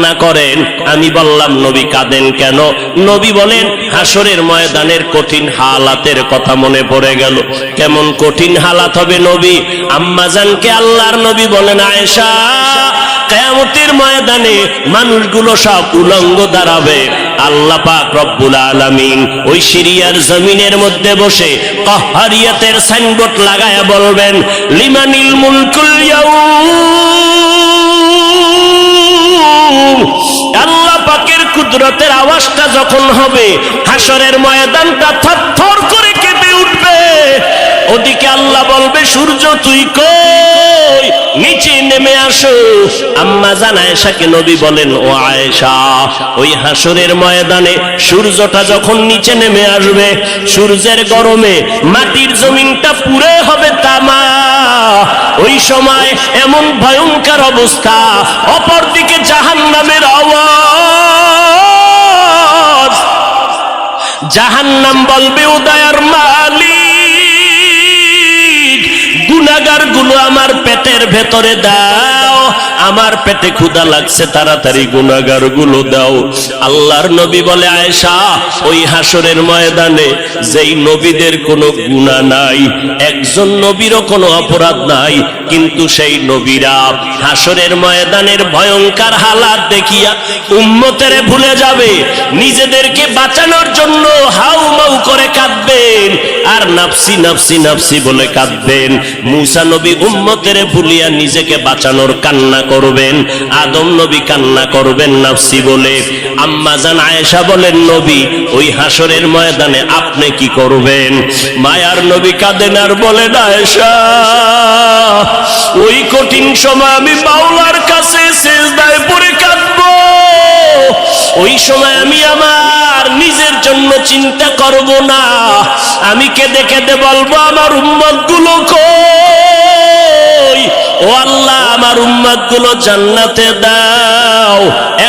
কান্না করেন। আমি বললাম নবী কাঁদেন কেন? নবী বলেন হাসরের ময়দানের কঠিন হালাতের কথা মনে পড়ে গেল। কেমন কঠিন হালাত হবে নবী? আম্মাজানকে আল্লাহর নবী বলেন, আয়েশা, কিয়ামতের ময়দানে মানুষগুলো সব উলঙ্গ দাঁড়াবে। আল্লাহ পাক রব্বুল আলামিন ওই সিরিয়ার জমিনের মধ্যে বসে কাহরিয়াতের সাইনবোর্ড লাগায়া বলবেন, লিমানিল মুলকুল ইয়াউম। আল্লাহ পাকের কুদরতের আওয়াজটা যখন হবে, হাসরের ময়দানটা থরথর করে কেঁপে উঠবে। ওদিকে আল্লাহ বলবে, সূর্য তুই কই? নিচে নেমে আসো। আম্মা জান আয়েশাকে নবী বলেন, ও আয়েশা, ওই হাসরের ময়দানে সূর্যটা যখন নিচে নেমে আসবে, সূর্যের গরমে মাটির জমিনটা পুড়ে হবে তামা। ওই সময় এমন ভয়ঙ্কর অবস্থা, অপরদিকে জাহান্নামের আওয়াজ। জাহান্নাম বলবে, ও দয়ার মালিক, গুনাহগার গুলো আমার পেটের ভেতরে দাও, আমার পেটে ক্ষুধা লাগছে, তাড়াতাড়ি গুনাহগার গুলো দাও। আল্লাহর নবী বলে, আয়েশা, ওই হাসরের ময়দানে যেই নবীদের কোনো গুনাহ নাই, একজন নবীরও কোনো অপরাধ নাই, কিন্তু সেই নবীরা হাসরের ময়দানের ভয়ঙ্কর হালাত দেখিয়া উম্মতেরে ভুলে যাবে, নিজেদেরকে বাঁচানোর জন্য হাউমাউ করে কাঁদবেন আর নাফসি নাফসি নাফসি বলে কাঁদবেন। মুসা নবী উম্মতেরে ভুলিয়া নিজেকে বাঁচানোর কান্না করবেন, আদম নবী কান্না করবেন নাফসি বলে। আম্মা জান আয়েশা বলেন, নবী, ওই হাসরের ময়দানে আপনি কি করবেন? মায়ার নবী কাঁদেন আর বলেন, আয়েশা, ওই কঠিন সময় আমি মাওলার কাছে সিজদায় পড়ে কাঁদবো। ওই সময় আমি আমার নিজের জন্য চিন্তা করব না, আমি কেঁদে কেঁদে বলবো, আমার উম্মত গুলো কই? ও আল্লাহ, আমার উম্মত গুলো জান্নাতে দাও।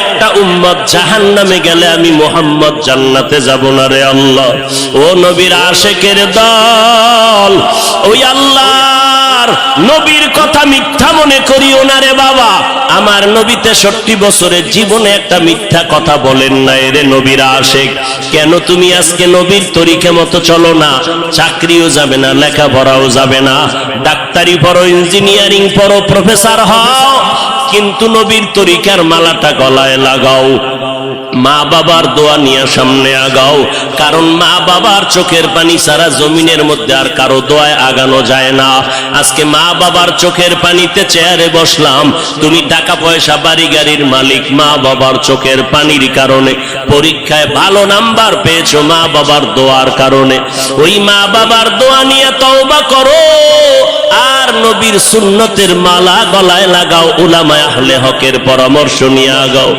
একটা উম্মত জাহান্নামে গেলে আমি মুহাম্মদ জান্নাতে যাব না রে আল্লাহ। ও নবীর আশিকের দল, ওই আল্লাহর নবীর কথা মিথ্যা মনে করিও না রে বাবা। আমার নবী 63 বছরের জীবনে একটা মিথ্যা কথা বলেন না রে নবীর আশিক। কেন তুমি আজকে নবীর তরিকা মতো চলো না? চাকরিও যাবে না, লেখাপড়াও যাবে না, ডাক্তারি পড়ো, ইঞ্জিনিয়ারিং পড়ো, প্রফেসর হও, কিন্তু নবীর তরিকার মালাটা গলায় লাগাও। মা বাবার দোয়া নিয়ে সামনে আগাও, কারণ মা বাবার চোখের পানি সারা জমিনের মধ্যে আর কারো দোয়ায় আগানো যায় না। আজকে মা বাবার চোখের পানিতে চেয়ারে বসলাম, তুমি টাকা পয়সা বাড়ি গাড়ির মালিক, মা বাবার চোখের পানির কারণে পরীক্ষায় ভালো নাম্বার পেয়েছো মা বাবার দোয়ার কারণে। ওই মা বাবার দোয়া নিয়ে তওবা করো আর নবীর সুন্নতের মালা গলায় লাগাও, উলামায়ে আহলে হকের পরামর্শ নিয়ে আগাও।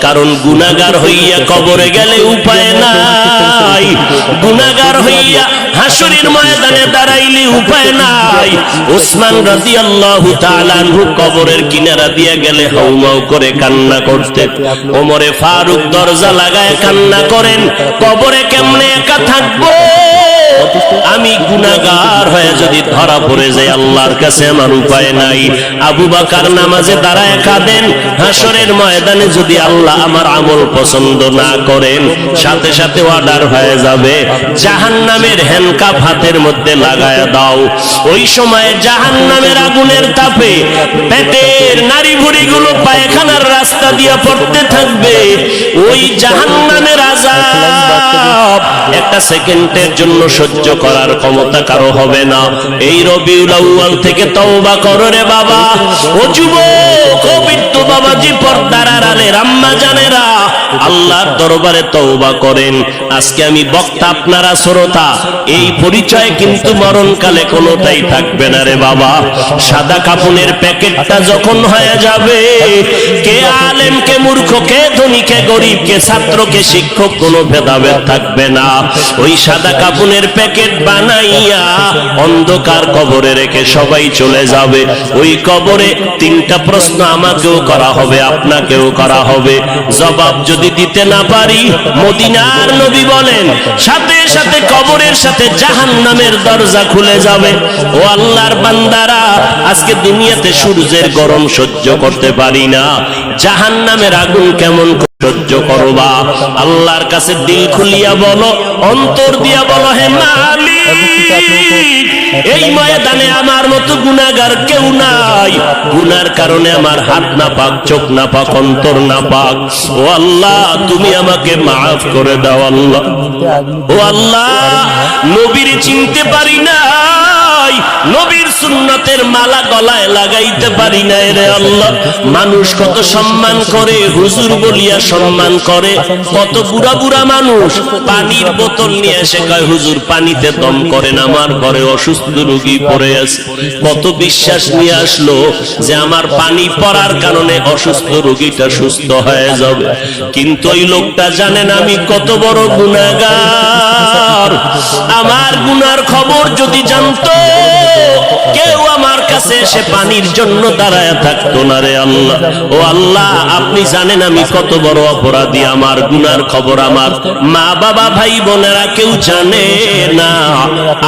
কারণ গুনাহগার হইয়া কবরে গেলে উপায় নাই, গুনাহগার হইয়া হাসরের ময়দানে দাঁড়াইলে উপায় নাই। ওসমান রাদিয়াল্লাহু তাআলা আনহু কবরের কিনারা দিয়ে গেলে হাউমাউ করে কান্না করতেন। ওমরে ফারুক দরজা লাগায় কান্না করেন, কবরে কেমনে একা থাকবো? আমি গুনাহগার হয়ে যদি ধরা পড়ে যাই, আল্লাহর কাছে আমার উপায় নাই। আবু বকর নামাজে দাঁড়ায় কাঁদেন, হাসরের ময়দানে যদি আল্লাহ আমার আমল পছন্দ না করেন, সাথে সাথে অর্ডার হয়ে যাবে, জাহান্নামের হ্যান্ডকাফ হাতের মধ্যে লাগায় দাও। ওই সময় জাহান্নামের আগুনের তাপে পেটের নাড়ি ভুঁড়িগুলো পায়খানার রাস্তা দিয়ে পড়তে থাকবে। ওই জাহান্নামের আযাব একটা সেকেন্ডের জন্য সহ্য করার ক্ষমতা কারো হবে না। এই রবিউল আউয়াল থেকে তওবা করো রে বাবা। ও যুবক, ও বৃদ্ধ বাবাজি, পর্দার আড়ালের আম্মা জানেরা, আল্লাহর দরবারে তওবা করেন। আজকে আমি বক্তা, আপনারা শ্রোতা, এই পরিচয় কিন্তু মরণকালে কোনোটাই থাকবে না রে বাবা। সাদা কাপড়ের প্যাকেটটা যখন হয়ে যাবে, কে আলেম, কে মূর্খ, কে ধনী, কে গরিব, কে ছাত্র, কে শিক্ষক, কোনো ভেদাভেদ থাকবে না। ওই সাদা কাপড়ের প্যাকেট বানাইয়া অন্ধকার কবরে রেখে সবাই চলে যাবে। ওই কবরে 3টা প্রশ্ন আমাকেও করা হবে, আপনাকেও করা হবে। জবাব যদি দিতে না পারি, মদিনার নবী বলেন সাথে সাথে কবরের সাথে জাহান্নামের দরজা খুলে যাবে। ও আল্লাহর বান্দারা, আজকে দুনিয়াতে সূর্যের গরম সহ্য করতে পারি না, জাহান্নামের আগুন কেমন সহ্য করবা? আল্লাহর কাছে দিল খুলিয়া বলো, অন্তর দিয়া বলো, হে মালিক, এই ময়দানে আমার মতো গুনাহগার কেউ নাই, গুনার কারণে আমার হাত না পাক, চোখ না পাক, অন্তর না পাক। ও আল্লাহ, তুমি আমাকে মাফ করে দাও আল্লাহ। ও আল্লাহ, নবীর চিনতে পারি না, নবীর সুন্নতের মালা গলায় লাগাইতে পারি না রে আল্লাহ। মানুষ কত সম্মান করে, হুজুর বলিয়া সম্মান করে, কত বুড়া বুড়া মানুষ পানির বোতল নিয়ে এসে কয় হুজুর পানিতে দম করেন, আমার ঘরে অসুস্থ রোগী পড়ে আছে। কত বিশ্বাস নিয়ে আসলো যে আমার পানি পড়ার কারণে অসুস্থ রোগীটা সুস্থ হয়ে যাবে, কিন্তু ওই লোকটা জানেন আমি কত বড় গুনাহগার। আমার গুনার খবর যদি জানতো, কেউ আমার কাছে এসে পানির জন্য দাঁড়ায় থাকতো না রে আল্লাহ। ও আল্লাহ, আপনি জানেন আমি কত বড় অপরাধী, আমার গুনার খবর আমার মা বাবা ভাই বোনেরা কেউ জানে না,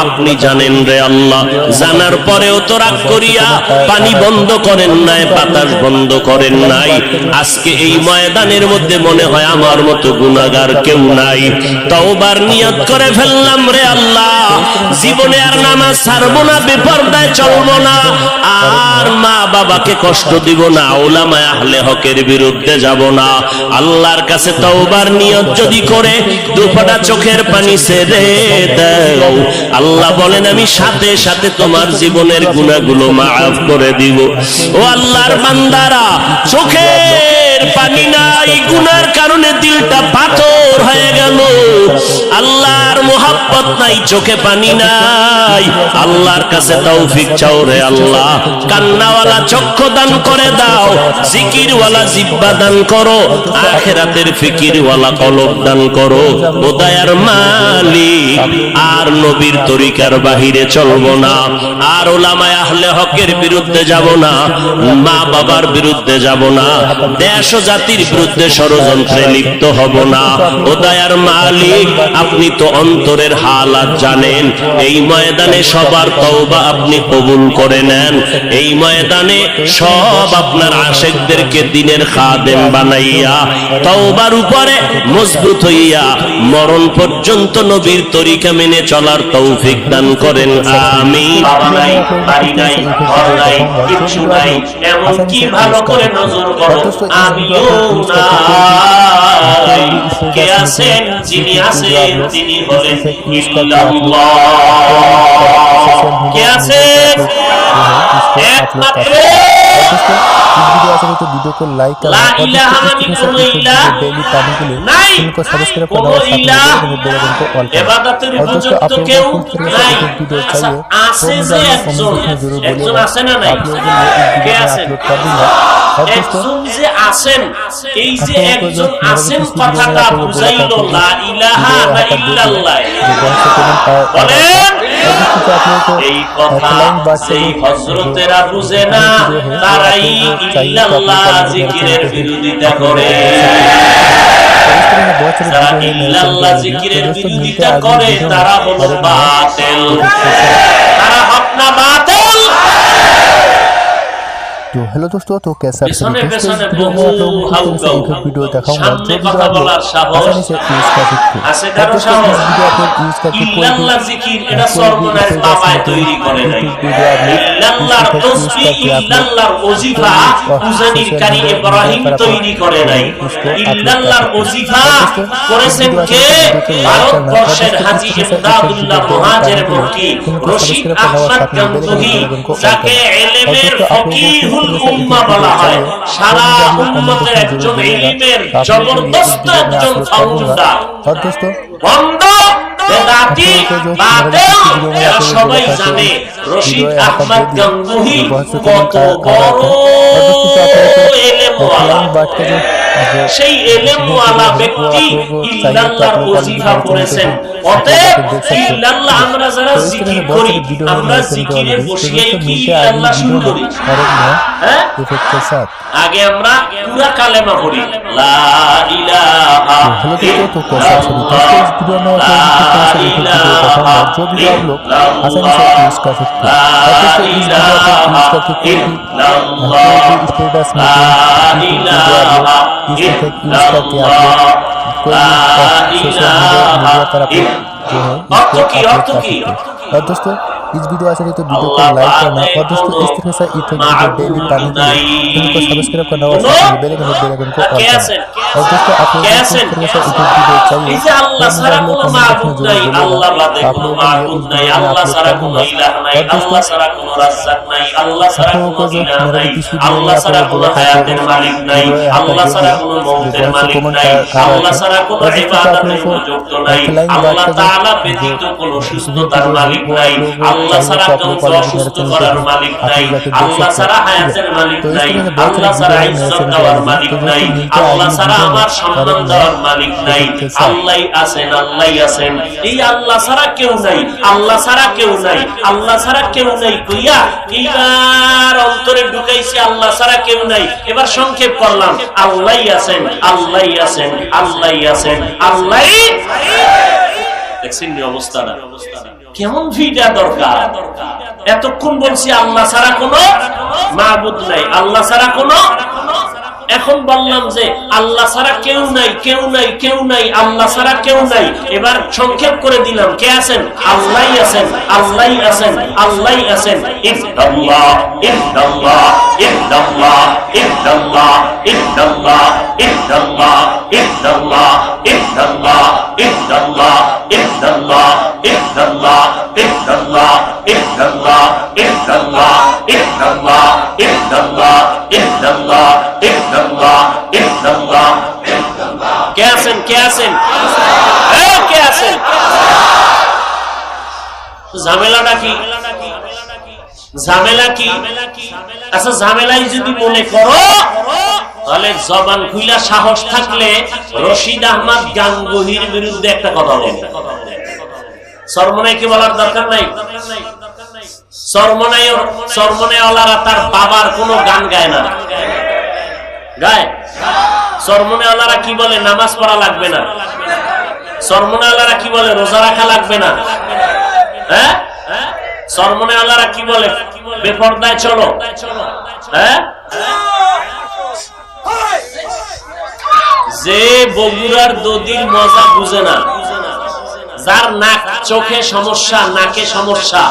আপনি জানেন রে আল্লাহ। জানার পরেও তো রাগ করিয়া পানি বন্ধ করেন নাই, বাতাস বন্ধ করেন নাই। আজকে এই ময়দানের মধ্যে মনে হয় আমার মতো গুনাহগার কেউ নাই। তওবার নিয়ত করে ফেললাম রে আল্লাহ, জীবনে আর নামাজ ছাড়বো না, বেপরদায় চলবো না, আর মা বাবাকে কষ্ট দিব না, উলামায়ে আহলে হকের বিরুদ্ধে যাব না। আল্লাহর কাছে তওবার নিয়ত যদি করে দুফোঁটা চোখের পানি ছেড়ে দাও, আল্লাহ বলেন আমি সাথে সাথে তোমার জীবনের গুনাহগুলো মাফ করে দিব। ও আল্লাহর বান্দারা, চোখের পানি নাই, গুনার কারণে দিলটা পাথর হয়ে গেল, আল্লাহর মোহাব্বত নাই, চোখে পানি নাই। আল্লাহর কাছে তৌফিক চাও রে আল্লাহ, কান্নাওয়ালা চক্ষু দান করে দাও, জিকিরওয়ালা জিহ্বা দান করো, আখিরাতের ফিকিরওয়ালা কলব দান করো। ও দয়ার মালিক, আর নবীর তরিকার বাহিরে চলবো না, আর উলামায়ে আহলে হকের বিরুদ্ধে যাব না, মা বাবার বিরুদ্ধে যাব না, দেশ ও জাতির বিরুদ্ধে ষড়যন্ত্রে লিপ্ত হব না। ও দয়ার মালিক, আপনি তো অন্তরের হালাত জানেন, এই ময়দানে সবার তওবা আপনি কবুল করে নেন, এই ময়দানে সব আপনার আশিকদেরকে দ্বীনের খাদেম বানাইয়া তওবার উপরে মজবুত হইয়া মরণ পর্যন্ত নবীর তরিকা মেনে চলার তৌফিক দান করেন, আমিন। বাবা নাই, বাড়ি নাই, ঘর নাই, কিছু নাই, এমন কি ভালো করে নজর করো, আমিও নাই। কে আছেন? যিনি আছেন তিনি হলেন ইল্লাল্লাহ। কে আছেন? একমাত্র वीडियो आशा करते वीडियो को लाइक करें और डेली पाने के लिए चैनल को सब्सक्राइब करना और साथ में बेल आइकन को ऑल करें। और दोस्तों आप लोगों को किस तरह से वीडियो चाहिए तो मुझे जरूर बोलिएगा, आप लोगों के लिए एक वीडियो मैं अपलोड कर दूंगा। और दोस्तों যে আছেন, এই যে একজন আছেন কথাটা বুঝাইলো লা ইলাহা ইল্লাল্লাহ বলেন, এই কথা যেই হযরতেরা বুঝে না তারাই ইল্লাল্লাহ জিকিরের বিরোধিতা করে। যারা ইল্লাল্লাহ জিকিরের বিরোধিতা করে তারা হলো বাতিল, তারা হক না বাতিল। तो हेलो दोस्तों, तो कैसा वीडियो दिखाऊंगा जो वीडियो आप लोग आसानी से यूज कर सकते हैं। वीडियो आप लोग यूज करके कोई भी তৈরি করে নাই। ইল্লাল্লাহর তাসবিহ, ইল্লাল্লাহর ওজিফা উজানিরকারী ইব্রাহিম তৈরি করে নাই। ইল্লাল্লাহর ওজিফা করেছেন কে? ভারতবর্ষের হাজী ইমদাদুল্লাহ মুহাজির মুফতি রশিদ আহমদ গঙ্গোহী, যাকে ইলমের ফকিহুল উম্মাহ বলা হয়, সারা উম্মতের একজন ইলমের জবরদস্ত একজন ফাউন্ডার। और दोस्तों বন্ধ বেদাতি বাতিল এরা সবাই জানে রশিদ আহমদ গঙ্গোহী কত বড় ইলম সেই এলেমওয়ালা ব্যক্তি ইল্লাল্লাহর ওজিফা করেছেন। অতএব ইল্লাল্লাহ আমরা যারা জিকির করি, আমরা জিকিরে বসিয়ে কি ইল্লাল্লাহ শুরু করি? হ্যাঁ, আগে আমরা পুরা কালেমা পড়ি, লা ইলাহা और दोस्तों इस वीडियो आशा तो वीडियो को लाइक करना और दोस्तों इस तरह से डेली पानी को सब्सक्राइब करना और बेल आइकन को ऑन करना। और दोस्तों आप लोग इस तरह से वीडियो चाहिए इसे अल्लाह सारा কোনো মাবুদ নাই, আল্লাহ বাদে কোনো মাবুদ নাই, আল্লাহ সারা কোনো ইলাহ নাই, আল্লাহ সারা কোনো রাজ্জাক নাই, আল্লাহ সারা কোনো ইলাহ নাই, আল্লাহ সারা কোনো হায়াতের মালিক নাই, আল্লাহ সারা কোনো মউতের মালিক নাই, আল্লাহ সারা কোনো ইবাদতের উপযুক্ত নাই, আল্লাহ তাআলা ব্যতীত কোনো সুস্থতার মালিক নাই, আল্লাহ সারা কাউকে অসুস্থ করার মালিক নাই, আল্লাহ সারা হায়াতের মালিক নাই, আল্লাহ সারা ইজ্জত দেওয়ার মালিক নাই, আল্লাহ সারা আমার সম্মান দেওয়ার মালিক নাই। আল্লাহই আছেন, আল্লাহই আছেন, এই আল্লাহ ছাড়া কেউ নাই, আল্লাহ ছাড়া কেউ নাই, আল্লাহ ছাড়া কেউ নাই কইয়া এইবার অন্তরে ঢুকাইছি আল্লাহ ছাড়া কেউ নাই। এবার সংক্ষেপ করলাম, আল্লাহই আছেন, আল্লাহই আছেন, আল্লাহই আছেন, আল্লাহই। দেখছেন এই অবস্থাটা কেমন? ভিটা দরকার। এতক্ষণ বলছি আল্লাহ ছাড়া কোনো মাবুদ নাই, আল্লাহ ছাড়া কোনো, এখন বললাম যে আল্লাহ ছাড়া কেউ নাই, কেউ নাই, কেউ নাই, আল্লাহ ছাড়া কেউ নাই। এবার সংক্ষেপ করে দিলাম, কে আছেন? আল্লাহই আছেন, আল্লাহই আছেন, আল্লাহই আছেন। ইল্লাল্লাহ, ইল্লাল্লাহ, ইল্লাল্লাহ, ইল্লাল্লাহ, ইল্লাল্লাহ, ইল্লাল্লাহ, ইল্লাল্লাহ, ইল্লাল্লাহ, ইল্লাল্লাহ, ইল্লাল্লাহ, ইল্লাল্লাহ, ইল্লাল্লাহ, ইল্লাল্লাহ, ইল্লাল্লাহ, ইল্লাল্লাহ, ইল্লাল্লাহ, ইল্লাল্লাহ, ইল্লাল্লাহ, ইল্লাল্লাহ। কে আছেন? কে আছেন? কে আছেন? ঝামেলাটা কি? ঝামেলা কি? আচ্ছা, ঝামেলাই যদি মনে করো তাহলে জবান খুইলা সাহস থাকলে রশিদ আহমদ গাঙ্গুহির বিরুদ্ধে একটা কথা বলো। সরমনাই কি বলার দরকার নাই? সরমনাইওয়ালারা তার বাবার কোনো গান গায় না, গায়? সরমনাইওয়ালারা কি বলে? নামাজ পড়া লাগবে না। সরমনাইওয়ালারা কি বলে? রোজা রাখা লাগবে না। হ্যাঁ, সরমনাইওয়ালারা কি বলে? বেপরদায় চলো। হ্যাঁ, যে বগুড়ার দদির মজা বুঝে না, যার নাক চোখে সমস্যা, নাকে সমস্যা,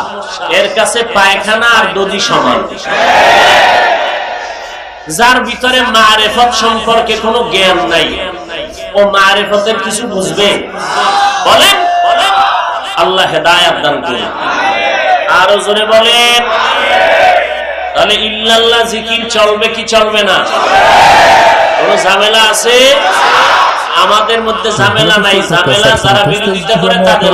এর কাছে পায়খানা আর দদি সমান। যার ভিতরে মারেফত সম্পর্কে কোনো জ্ঞান নাই, ও মারেফতের কিছু বুঝবে? বলেন, আল্লাহ হেদায়েত দান করুন। আরো জোরে বলেন। তাহলে ইল্লাল্লাহ জিকির চলবে কি চলবে না? কোন ঝামেলা আছে? আমাদের মধ্যে ঝামেলা নাই। ঝামেলা যারা বিরোধিতা করে তাদের